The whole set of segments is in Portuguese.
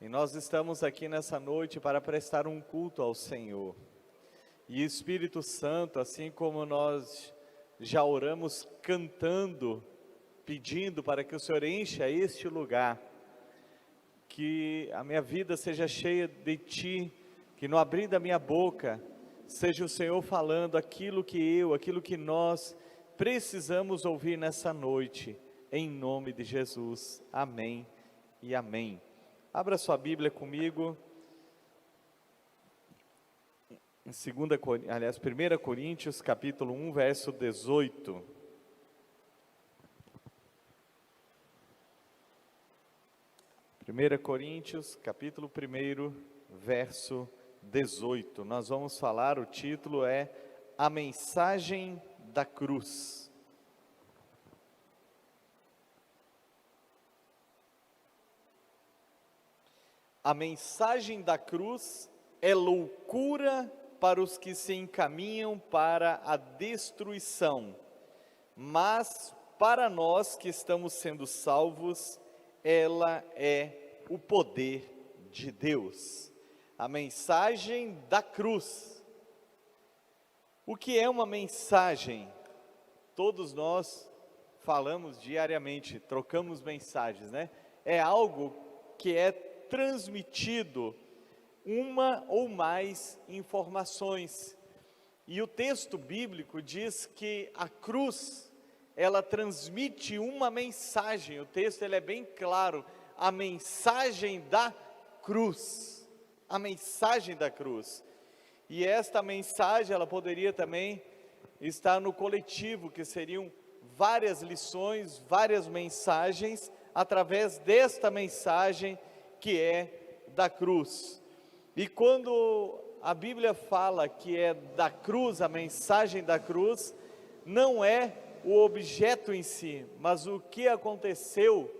E nós estamos aqui nessa noite para prestar um culto ao Senhor. E Espírito Santo, assim como nós já oramos cantando, pedindo para que o Senhor encha este lugar, que a minha vida seja cheia de Ti, que no abrir da minha boca, seja o Senhor falando aquilo que nós precisamos ouvir nessa noite, em nome de Jesus. Amém e amém. Abra sua Bíblia comigo, em 1 Coríntios, capítulo 1, verso 18. 1 Coríntios, capítulo 1, verso 18. Nós vamos falar, o título é A Mensagem da Cruz. A mensagem da cruz é loucura para os que se encaminham para a destruição, mas para nós que estamos sendo salvos, ela é o poder de Deus. A mensagem da cruz. O que é uma mensagem? Todos nós falamos diariamente, trocamos mensagens, né? É algo que é transmitido uma ou mais informações. E o texto bíblico diz que a cruz, ela transmite uma mensagem. O texto ele é bem claro, a mensagem da cruz. A mensagem da cruz. E esta mensagem, ela poderia também estar no coletivo, que seriam várias lições, várias mensagens, através desta mensagem que é da cruz. E quando a Bíblia fala que é da cruz, a mensagem da cruz, não é o objeto em si, mas o que aconteceu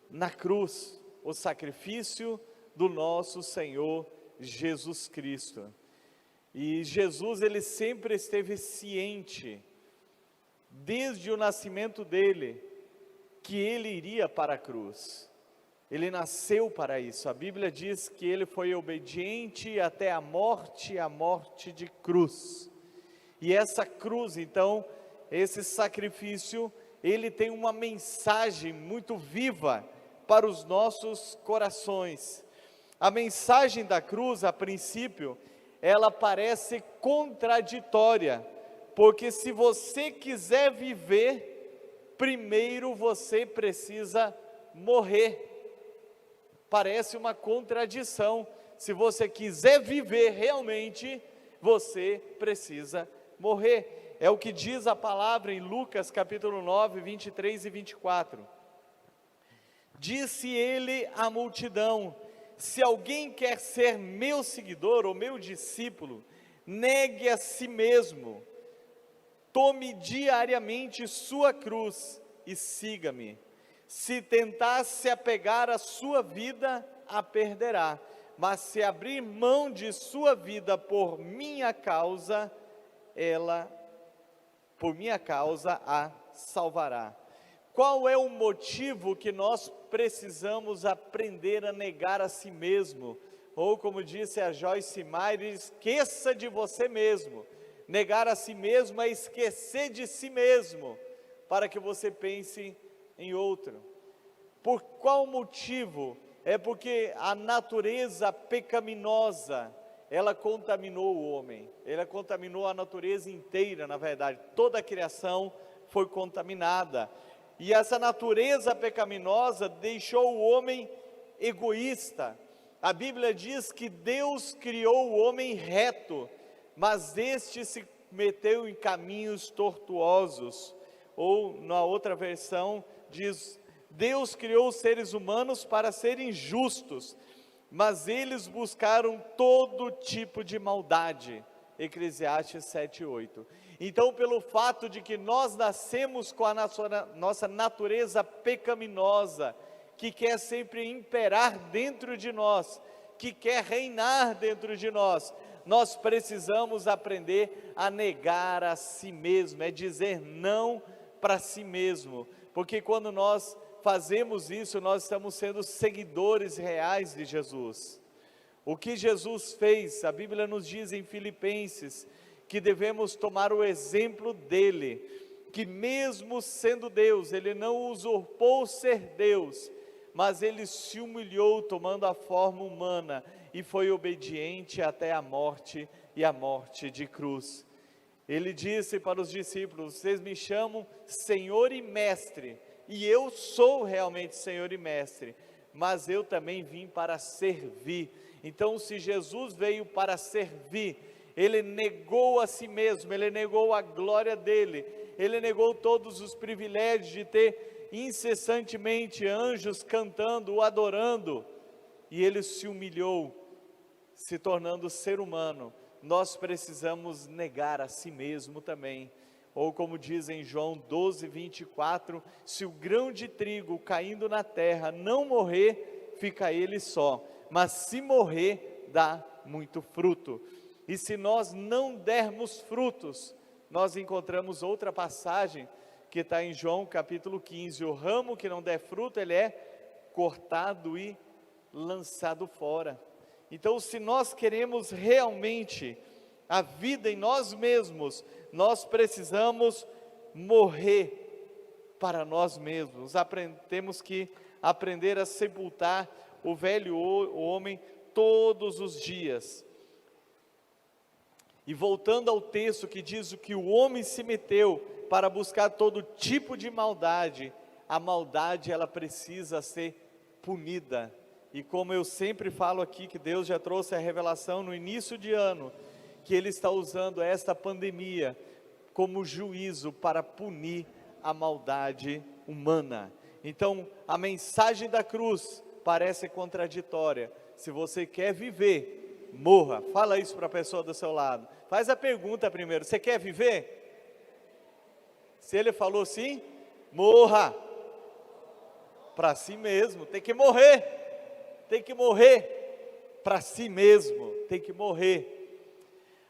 na cruz, o sacrifício do nosso Senhor Jesus Cristo. E Jesus, ele sempre esteve ciente, desde o nascimento dele, que ele iria para a cruz. Ele nasceu para isso. A Bíblia diz que ele foi obediente até a morte de cruz. E essa cruz, então, esse sacrifício, ele tem uma mensagem muito viva para os nossos corações. A mensagem da cruz, a princípio, ela parece contraditória, porque se você quiser viver, primeiro você precisa morrer. Parece uma contradição. Se você quiser viver realmente, você precisa morrer. É o que diz a palavra em Lucas capítulo 9, 23 e 24. Disse ele à multidão: se alguém quer ser meu seguidor ou meu discípulo, negue a si mesmo, tome diariamente sua cruz e siga-me. Se tentar se apegar à sua vida, a perderá, mas se abrir mão de sua vida por minha causa, a salvará. Qual é o motivo que nós precisamos aprender a negar a si mesmo? Ou como disse a Joyce Meyer, esqueça de você mesmo. Negar a si mesmo é esquecer de si mesmo, para que você pense em outro. Por qual motivo? É porque a natureza pecaminosa, ela contaminou o homem, ela contaminou a natureza inteira, na verdade, toda a criação foi contaminada, e essa natureza pecaminosa deixou o homem egoísta. A Bíblia diz que Deus criou o homem reto, mas este se meteu em caminhos tortuosos, ou na outra versão diz: Deus criou os seres humanos para serem justos, mas eles buscaram todo tipo de maldade. Eclesiastes 7:8. Então, pelo fato de que nós nascemos com a nossa natureza pecaminosa, que quer sempre imperar dentro de nós, que quer reinar dentro de nós, nós precisamos aprender a negar a si mesmo, é dizer não para si mesmo, porque quando nós fazemos isso, nós estamos sendo seguidores reais de Jesus. O que Jesus fez, a Bíblia nos diz em Filipenses, que devemos tomar o exemplo dele, que mesmo sendo Deus, ele não usurpou ser Deus, mas ele se humilhou tomando a forma humana, e foi obediente até a morte, e a morte de cruz. Ele disse para os discípulos: vocês me chamam Senhor e Mestre, e eu sou realmente Senhor e Mestre, mas eu também vim para servir. Então, se Jesus veio para servir, ele negou a si mesmo, ele negou a glória dele, ele negou todos os privilégios de ter incessantemente anjos cantando, o adorando, e ele se humilhou, se tornando ser humano. Nós precisamos negar a si mesmo também, ou como diz em João 12, 24, se o grão de trigo caindo na terra não morrer, fica ele só, mas se morrer, dá muito fruto. E se nós não dermos frutos, nós encontramos outra passagem, que está em João capítulo 15, o ramo que não der fruto, ele é cortado e lançado fora. Então, se nós queremos realmente a vida em nós mesmos, nós precisamos morrer para nós mesmos. Temos que aprender a sepultar o velho homem todos os dias. E voltando ao texto que diz que o homem se meteu para buscar todo tipo de maldade, a maldade ela precisa ser punida. E como eu sempre falo aqui, que Deus já trouxe a revelação no início de ano, que Ele está usando esta pandemia como juízo para punir a maldade humana. Então, a mensagem da cruz parece contraditória. Se você quer viver, morra. Fala isso para a pessoa do seu lado. Faz a pergunta primeiro: você quer viver? Se ele falou sim, morra. Para si mesmo, tem que morrer. Tem que morrer para si mesmo, tem que morrer.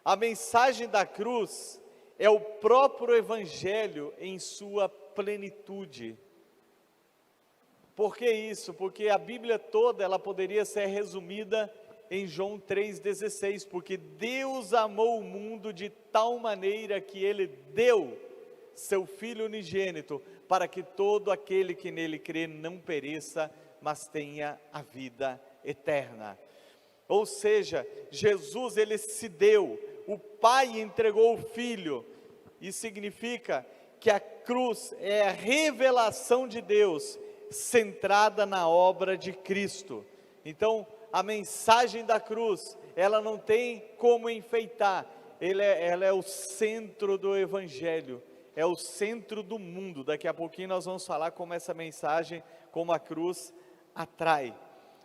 A mensagem da cruz é o próprio Evangelho em sua plenitude. Por que isso? Porque a Bíblia toda, ela poderia ser resumida em João 3,16, porque Deus amou o mundo de tal maneira que Ele deu seu Filho unigênito, para que todo aquele que nele crê não pereça, mas tenha a vida eterna. Ou seja, Jesus ele se deu, o Pai entregou o Filho, e significa que a cruz é a revelação de Deus, centrada na obra de Cristo. Então, a mensagem da cruz, ela não tem como enfeitar, ela é o centro do Evangelho, é o centro do mundo. Daqui a pouquinho nós vamos falar como essa mensagem, como a cruz atrai.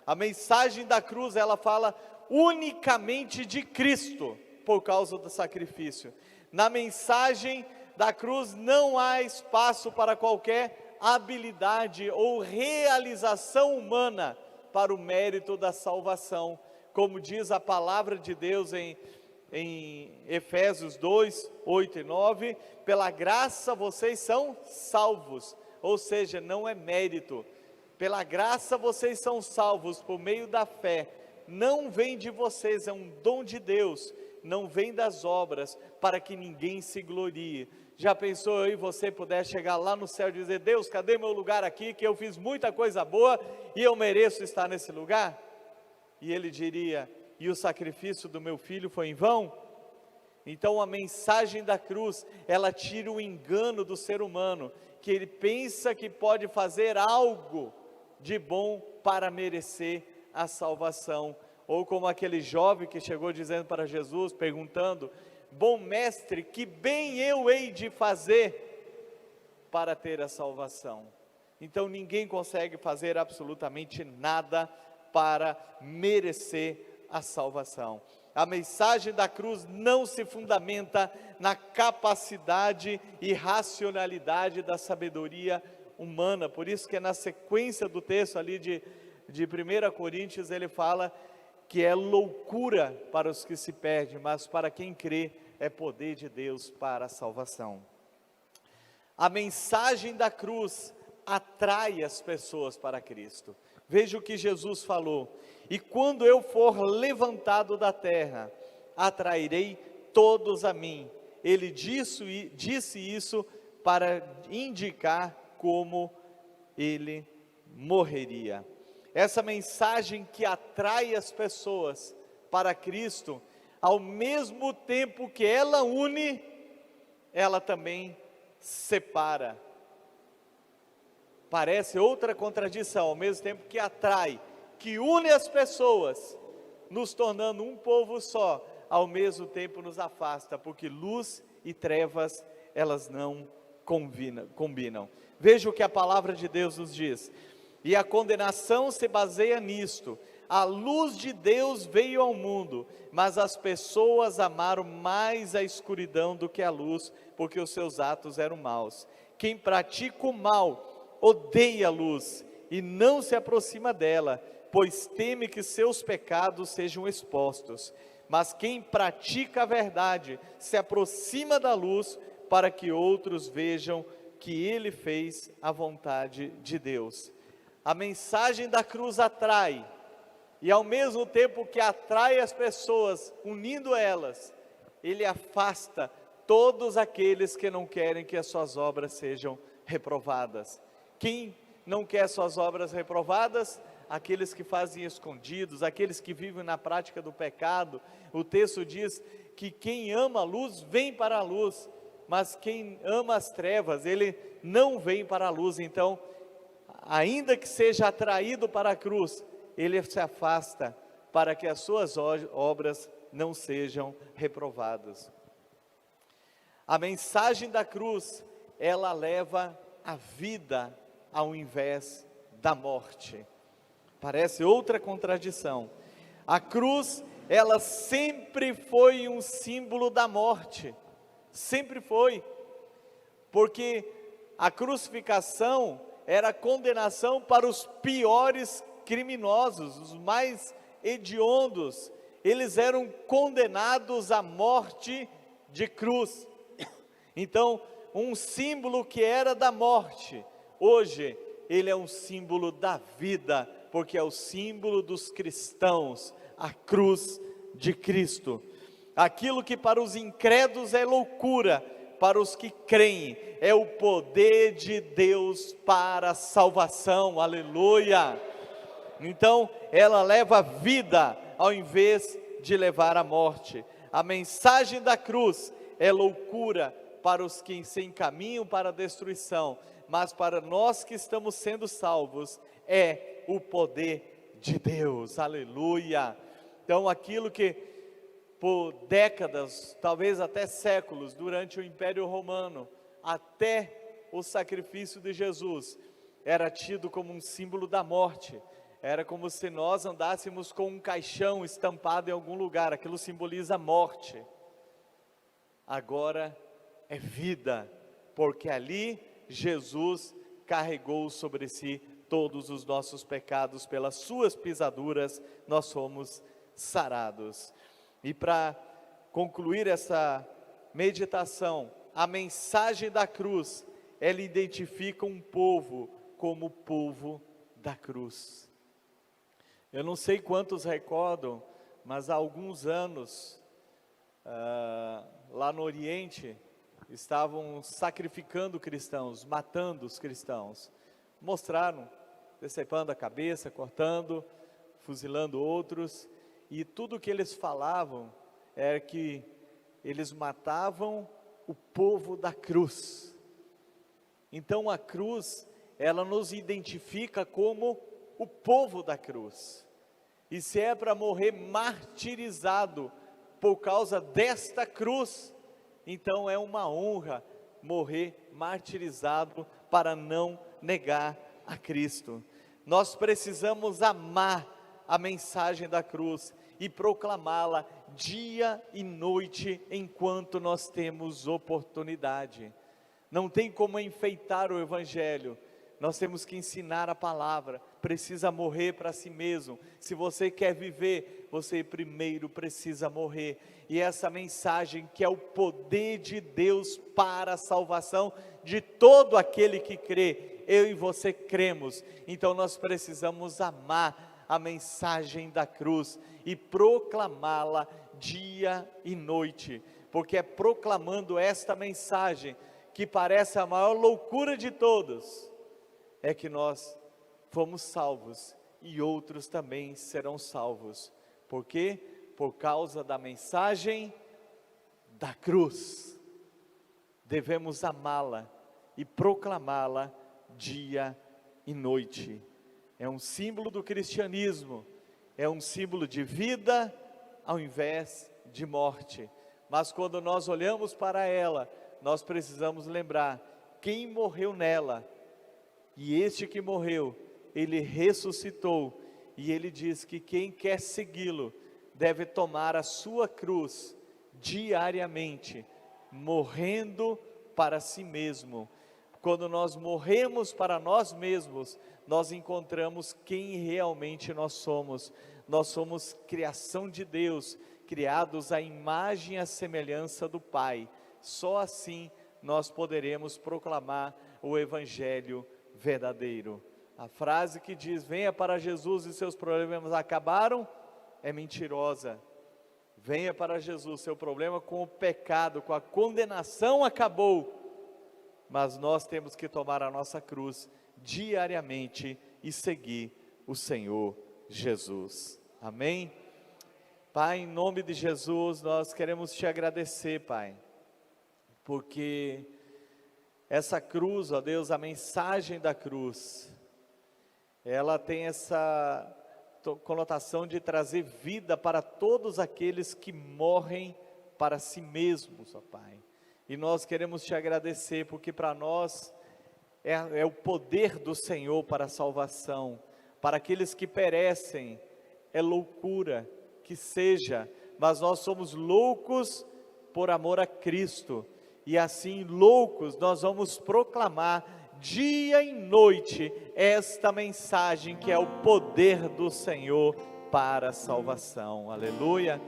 A mensagem da cruz, ela fala unicamente de Cristo, por causa do sacrifício. Na mensagem da cruz não há espaço para qualquer habilidade ou realização humana para o mérito da salvação, como diz a palavra de Deus em Efésios 2, 8 e 9, pela graça vocês são salvos, ou seja, não é mérito. Pela graça vocês são salvos por meio da fé, não vem de vocês, é um dom de Deus, não vem das obras, para que ninguém se glorie. Já pensou eu e você puder chegar lá no céu e dizer: Deus, cadê meu lugar aqui, que eu fiz muita coisa boa e eu mereço estar nesse lugar? E Ele diria: e o sacrifício do meu filho foi em vão? Então a mensagem da cruz, ela tira o engano do ser humano, que ele pensa que pode fazer algo de bom para merecer a salvação, ou como aquele jovem que chegou dizendo para Jesus, perguntando: bom mestre, que bem eu hei de fazer para ter a salvação? Então ninguém consegue fazer absolutamente nada para merecer a salvação. A mensagem da cruz não se fundamenta na capacidade e racionalidade da sabedoria humana. Por isso que na sequência do texto ali de 1 Coríntios, ele fala que é loucura para os que se perdem, mas para quem crê é poder de Deus para a salvação. A mensagem da cruz atrai as pessoas para Cristo. Veja o que Jesus falou: e quando eu for levantado da terra, atrairei todos a mim. Ele disse isso para indicar como ele morreria. Essa mensagem que atrai as pessoas para Cristo, ao mesmo tempo que ela une, ela também separa. Parece outra contradição, ao mesmo tempo que atrai, que une as pessoas, nos tornando um povo só, ao mesmo tempo nos afasta, porque luz e trevas, elas não combinam. Veja o que a palavra de Deus nos diz: e a condenação se baseia nisto: a luz de Deus veio ao mundo, mas as pessoas amaram mais a escuridão do que a luz, porque os seus atos eram maus. Quem pratica o mal odeia a luz e não se aproxima dela, pois teme que seus pecados sejam expostos. Mas quem pratica a verdade se aproxima da luz, para que outros vejam que ele fez a vontade de Deus. A mensagem da cruz atrai, e ao mesmo tempo que atrai as pessoas, unindo elas, ele afasta todos aqueles que não querem que as suas obras sejam reprovadas. Quem não quer suas obras reprovadas? Aqueles que fazem escondidos, aqueles que vivem na prática do pecado. O texto diz que quem ama a luz vem para a luz, mas quem ama as trevas, ele não vem para a luz. Então, ainda que seja atraído para a cruz, ele se afasta para que as suas obras não sejam reprovadas. A mensagem da cruz, ela leva a vida ao invés da morte. Parece outra contradição. A cruz, ela sempre foi um símbolo da morte. Sempre foi. Porque a crucificação era condenação para os piores criminosos, os mais hediondos. Eles eram condenados à morte de cruz. Então, um símbolo que era da morte, hoje ele é um símbolo da vida, porque é o símbolo dos cristãos, a cruz de Cristo. Aquilo que para os incrédulos é loucura, para os que creem, é o poder de Deus para a salvação, aleluia. Então, ela leva vida, ao invés de levar a morte. A mensagem da cruz é loucura para os que se encaminham para a destruição, mas para nós que estamos sendo salvos, é o poder de Deus, aleluia. Então aquilo que por décadas, talvez até séculos, durante o Império Romano, até o sacrifício de Jesus, era tido como um símbolo da morte. Era como se nós andássemos com um caixão estampado em algum lugar, aquilo simboliza a morte. Agora é vida, porque ali Jesus carregou sobre si todos os nossos pecados, pelas suas pisaduras nós fomos sarados. E para concluir essa meditação, a mensagem da cruz, ela identifica um povo como o povo da cruz. Eu não sei quantos recordam, mas há alguns anos, lá no Oriente, estavam sacrificando cristãos, matando os cristãos. Mostraram, decepando a cabeça, cortando, fuzilando outros, e tudo que eles falavam era que eles matavam o povo da cruz. Então a cruz, ela nos identifica como o povo da cruz. E se é para morrer martirizado por causa desta cruz, então é uma honra morrer martirizado para não negar a Cristo. Nós precisamos amar a mensagem da cruz e proclamá-la dia e noite enquanto nós temos oportunidade. Não tem como enfeitar o Evangelho, nós temos que ensinar a palavra, precisa morrer para si mesmo. Se você quer viver, você primeiro precisa morrer. E essa mensagem que é o poder de Deus para a salvação de todo aquele que crê, eu e você cremos, então nós precisamos amar a mensagem da cruz e proclamá-la dia e noite, porque é proclamando esta mensagem, que parece a maior loucura de todos, é que nós fomos salvos e outros também serão salvos. Por quê? Por causa da mensagem da cruz. Devemos amá-la e proclamá-la dia e noite. É um símbolo do cristianismo, é um símbolo de vida ao invés de morte. Mas quando nós olhamos para ela, nós precisamos lembrar quem morreu nela. E este que morreu, ele ressuscitou, e ele diz que quem quer segui-lo, deve tomar a sua cruz diariamente, morrendo para si mesmo. Quando nós morremos para nós mesmos, nós encontramos quem realmente nós somos. Nós somos criação de Deus, criados à imagem e à semelhança do Pai. Só assim nós poderemos proclamar o Evangelho verdadeiro. A frase que diz, venha para Jesus e seus problemas acabaram, é mentirosa. Venha para Jesus, seu problema com o pecado, com a condenação acabou. Mas nós temos que tomar a nossa cruz diariamente e seguir o Senhor Jesus. Amém? Pai, em nome de Jesus, nós queremos te agradecer, Pai, porque essa cruz, ó Deus, a mensagem da cruz, ela tem essa conotação de trazer vida para todos aqueles que morrem para si mesmos, ó Pai. E nós queremos te agradecer, porque para nós é o poder do Senhor para a salvação. Para aqueles que perecem, é loucura que seja, mas nós somos loucos por amor a Cristo. E assim, loucos, nós vamos proclamar dia e noite esta mensagem que é o poder do Senhor para a salvação. Aleluia.